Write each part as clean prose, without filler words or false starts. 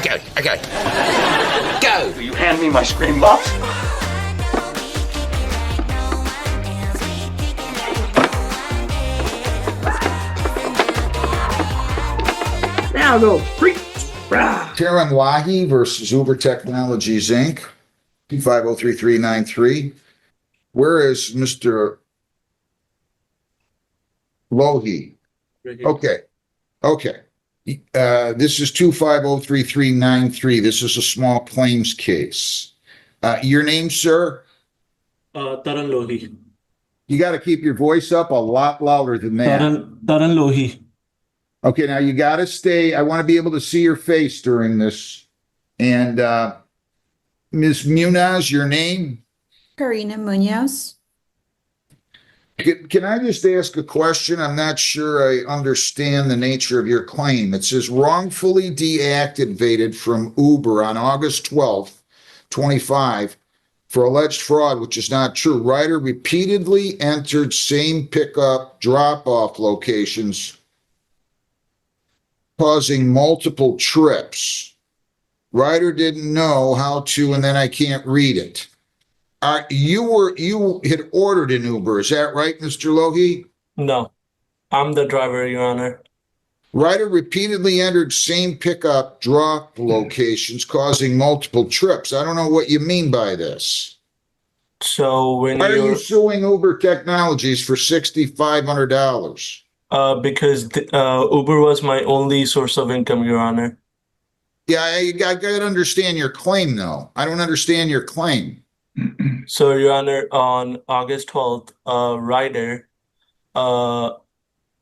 Okay. Go. Will you hand me my screen box? Now go. Taryn Lahi versus Uber Technologies, Inc., 2503393. Where is Mr. Lohi? Okay. This is 2503393. This is a small claims case. Your name, sir? Taran Lohi. You got to keep your voice up a lot louder than that. Taran Lohi. Okay, now you got to stay. I want to be able to see your face during this. And Ms. Munaz, your name? Karina Munoz. Can I just ask a question? I'm not sure I understand the nature of your claim. It says wrongfully deactivated from Uber on August 12th, 25, for alleged fraud, which is not true. Rider repeatedly entered same pickup drop-off locations, causing multiple trips. Rider didn't know how to, and then I can't read it. You had ordered an Uber, is that right, Mr. Lohi? No, I'm the driver, Your Honor. Rider repeatedly entered same pickup drop locations, causing multiple trips. I don't know what you mean by this. So when Why are you suing Uber Technologies for $6,500? Because Uber was my only source of income, Your Honor. Yeah, I got to understand your claim, though. I don't understand your claim. So, Your Honor, on August 12th, rider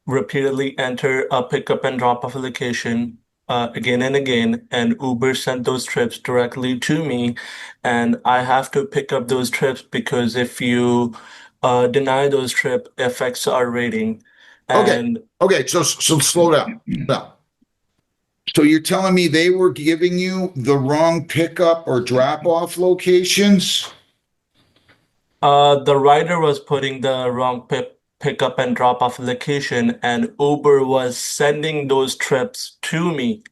repeatedly entered a pickup and drop-off location again and again, and Uber sent those trips directly to me, and I have to pick up those trips because if you deny those trips, it affects our rating. And Okay, so slow down. No. So you're telling me they were giving you the wrong pickup or drop-off locations? The rider was putting the wrong pickup and drop-off location, and Uber was sending those trips to me.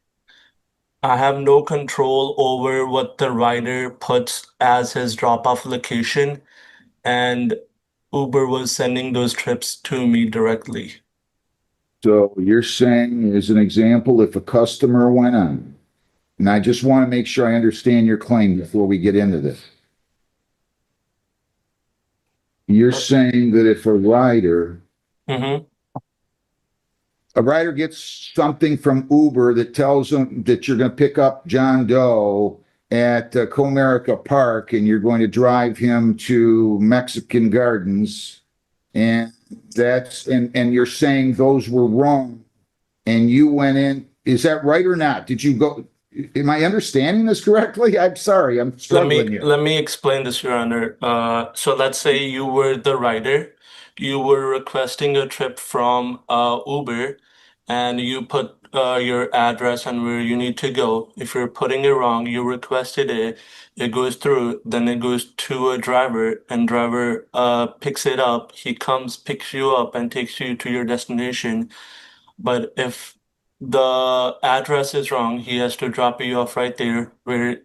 I have no control over what the rider puts as his drop-off location, and Uber was sending those trips to me directly. So you're saying, as an example, if a customer went on, and I just want to make sure I understand your claim before we get into this. You're saying that if a rider gets something from Uber that tells them that you're going to pick up John Doe at Comerica Park and you're going to drive him to Mexican Gardens, and you're saying those were wrong, and you went in, is that right or not? Did you go? Am I understanding this correctly? I'm sorry, I'm struggling here. Let me explain this, Your Honor. So let's say you were the rider, you were requesting a trip from Uber, and you put your address and where you need to go. If you're putting it wrong, you requested it, it goes through, then it goes to a driver, and driver picks it up. He comes, picks you up, and takes you to your destination. But if the address is wrong, he has to drop you off right there where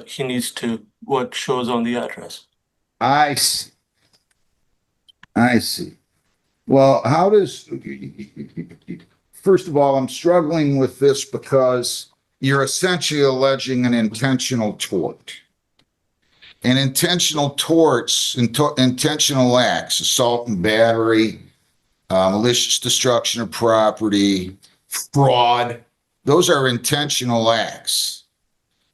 he needs to, what shows on the address. I see. Well, how does, first of all, I'm struggling with this because you're essentially alleging an intentional tort. And intentional torts, intentional acts, assault and battery, malicious destruction of property, fraud, those are intentional acts.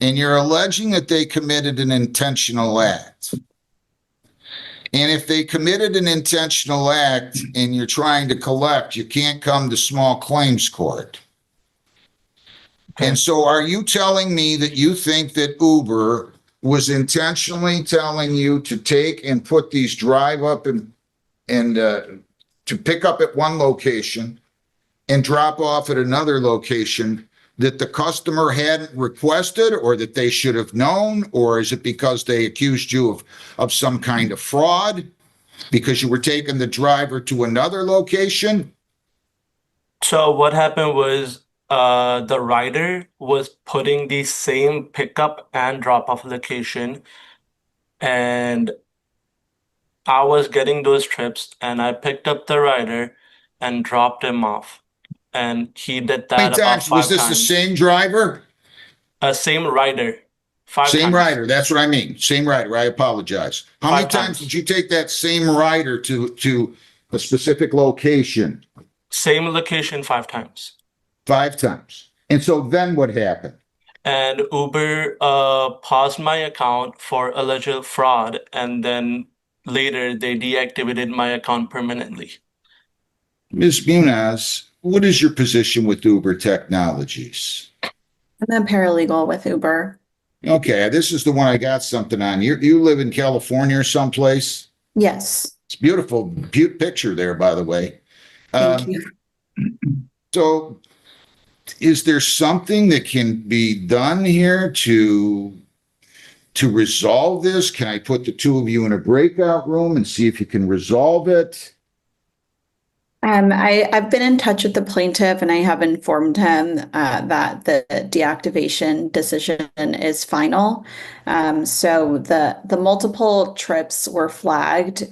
And you're alleging that they committed an intentional act. And if they committed an intentional act and you're trying to collect, you can't come to small claims court. And so are you telling me that you think that Uber was intentionally telling you to take and put these drive up and to pick up at one location and drop off at another location that the customer hadn't requested, or that they should have known? Or is it because they accused you of some kind of fraud because you were taking the driver to another location? So what happened was the rider was putting the same pickup and drop-off location, and I was getting those trips, and I picked up the rider and dropped him off. And he did How many that about times? Was five this the times. same driver? Same rider, five Same times. rider. That's what I mean. Same rider. I apologize. How many Five times times. did you take that same rider to a specific location? Same location five times. 5 times. And so then what happened? And Uber paused my account for alleged fraud, and then later they deactivated my account permanently. Ms. Muniz, what is your position with Uber Technologies? I'm a paralegal with Uber. Okay, this is the one I got something on. You live in California or someplace? Yes, It's beautiful picture there, by the way. thank you. So is there something that can be done here to resolve this? Can I put the two of you in a breakout room and see if you can resolve it? I've been in touch with the plaintiff and I have informed him that the deactivation decision is final. So the multiple trips were flagged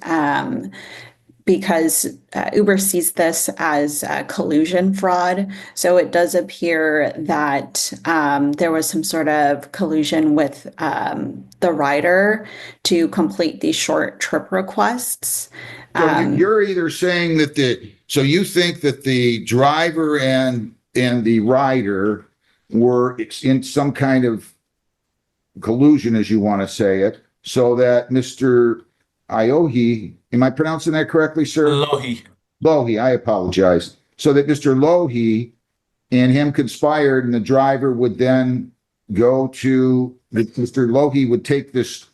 because Uber sees this as collusion fraud. So it does appear that there was some sort of collusion with the rider to complete these short trip requests. So you're either saying that so you think that the driver and the rider were in some kind of collusion, as you want to say it, so that Mr. Iohi, am I pronouncing that correctly, sir? Lohi. Lohi, I apologize. So that Mr. Lohi and him conspired, and the driver would then go to Mr. Lohi would take this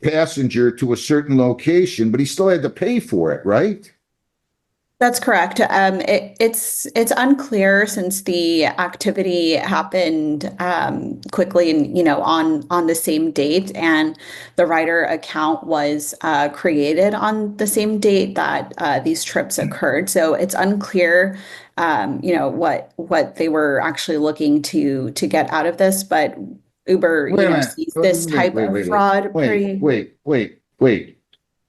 passenger to a certain location, but he still had to pay for it, right? That's correct. It's unclear since the activity happened quickly and on the same date, and the rider account was created on the same date that these trips occurred. So it's unclear, what they were actually looking to get out of this, but Uber, Wait a minute. sees this type of fraud pretty. Wait.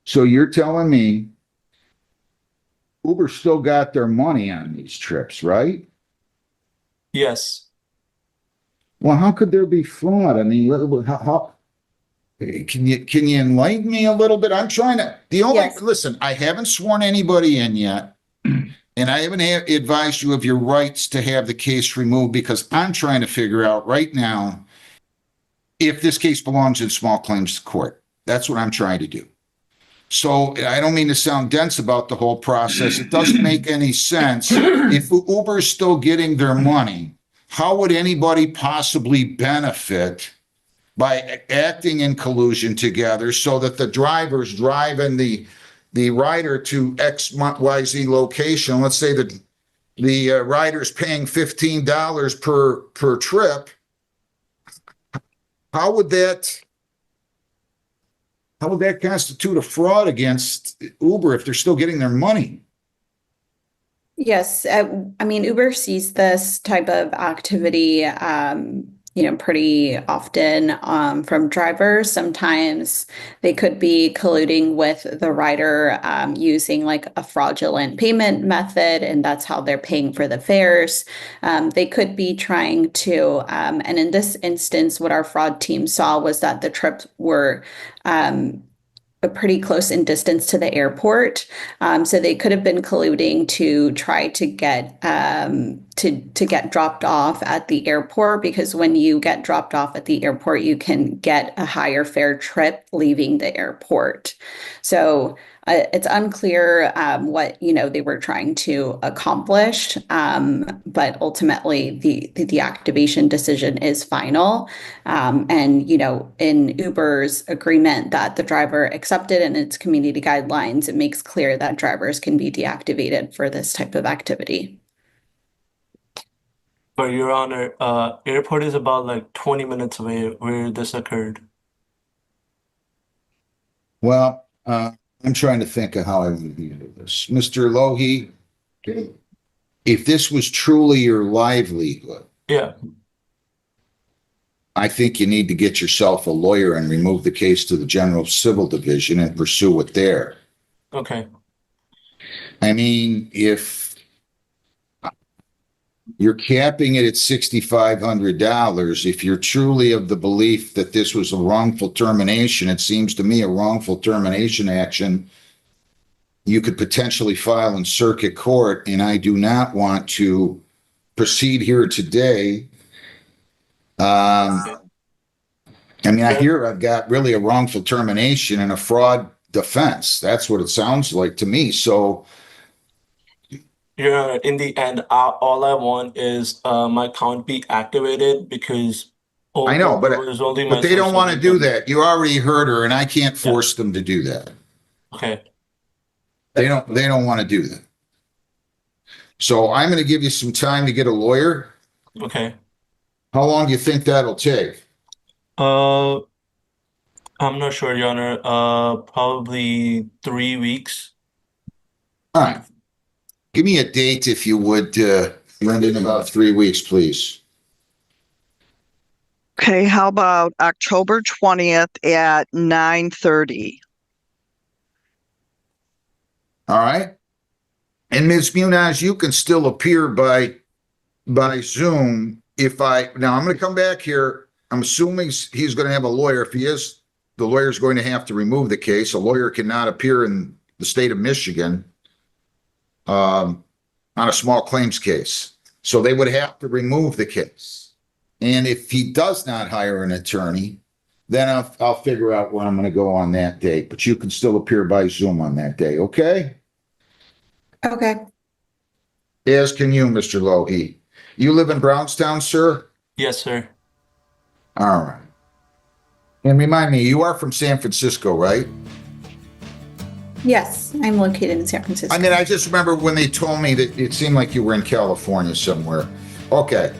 So you're telling me Uber still got their money on these trips, right? Yes. Well, how could there be fraud? I mean, how can you enlighten me a little bit? I'm trying to. Yes. Listen, I haven't sworn anybody in yet, and I haven't advised you of your rights to have the case removed because I'm trying to figure out right now if this case belongs in small claims court. That's what I'm trying to do. So I don't mean to sound dense about the whole process. It doesn't make any sense. If Uber is still getting their money, how would anybody possibly benefit by acting in collusion together so that the driver's driving the rider to XYZ location? Let's say that the rider's paying $15 per trip. How would that constitute a fraud against Uber if they're still getting their money? Yes, I mean, Uber sees this type of activity, pretty often from drivers. Sometimes they could be colluding with the rider using like a fraudulent payment method, and that's how they're paying for the fares. They could be trying to, and in this instance, what our fraud team saw was that the trips were pretty close in distance to the airport. So they could have been colluding to try to get to get dropped off at the airport, because when you get dropped off at the airport, you can get a higher fare trip leaving the airport. So it's unclear what they were trying to accomplish, but ultimately the activation decision is final. And in Uber's agreement that the driver accepted in its community guidelines, it makes clear that drivers can be deactivated for this type of activity. But Your Honor, airport is about like 20 minutes away where this occurred. Well, I'm trying to think of how I would handle this. Mr. Lohi, if this was truly your livelihood, Yeah. I think you need to get yourself a lawyer and remove the case to the General Civil Division and pursue it there. Okay. I mean, if you're capping it at $6,500, if you're truly of the belief that this was a wrongful termination, it seems to me a wrongful termination action you could potentially file in circuit court, and I do not want to proceed here today. I mean, I hear I've got really a wrongful termination and a fraud defense. That's what it sounds like to me. So, Your Honor, in the end, all I want is my account be activated because I know, Uber was only my but they don't source want to of do income. that. You already heard her, and I can't force them to do that. Okay. They don't want to do that. So I'm going to give you some time to get a lawyer. Okay. How long do you think that'll take? I'm not sure, Your Honor. Probably 3 weeks. All right. Give me a date if you would, Linda, in about 3 weeks, please. Okay, how about October 20th at 9:30? All right. And Ms. Muniz, you can still appear by Zoom now I'm going to come back here. I'm assuming he's going to have a lawyer. If he is, the lawyer's going to have to remove the case. A lawyer cannot appear in the state of Michigan on a small claims case. So they would have to remove the case. And if he does not hire an attorney, then I'll figure out where I'm going to go on that date. But you can still appear by Zoom on that day, okay? Okay. As can you, Mr. Lohi. You live in Brownstown, sir? Yes, sir. All right. And remind me, you are from San Francisco, right? Yes, I'm located in San Francisco. I mean, I just remember when they told me that it seemed like you were in California somewhere. Okay.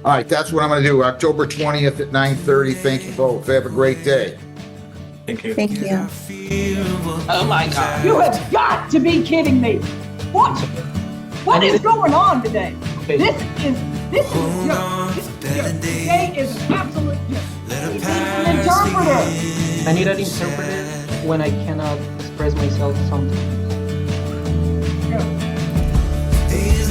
All right, that's what I'm going to do. October 20th at 9:30. Thank you both. Have a great day. Thank you. Thank you. Oh my God. You have got to be kidding me. What is going on today? This is today is an absolute joke. He needs an interpreter. I need an interpreter when I cannot express myself sometimes.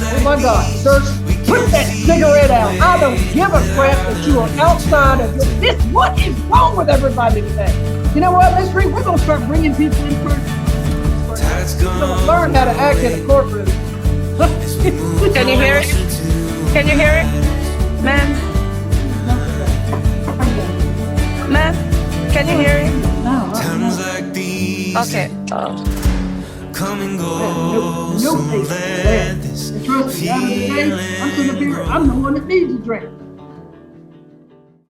Oh my God, sir, put that cigarette out. I don't give a crap that you are outside of this. What is wrong with everybody today? You know what, Miss Reed, we're going to start bringing people in person. We're going to learn how to act in a courtroom. Can you hear it? Can you hear it? Ma'am? Ma'am? Can you hear it? No. Okay. Come and go, No, so let this trust me, I'm the one that needs a drink.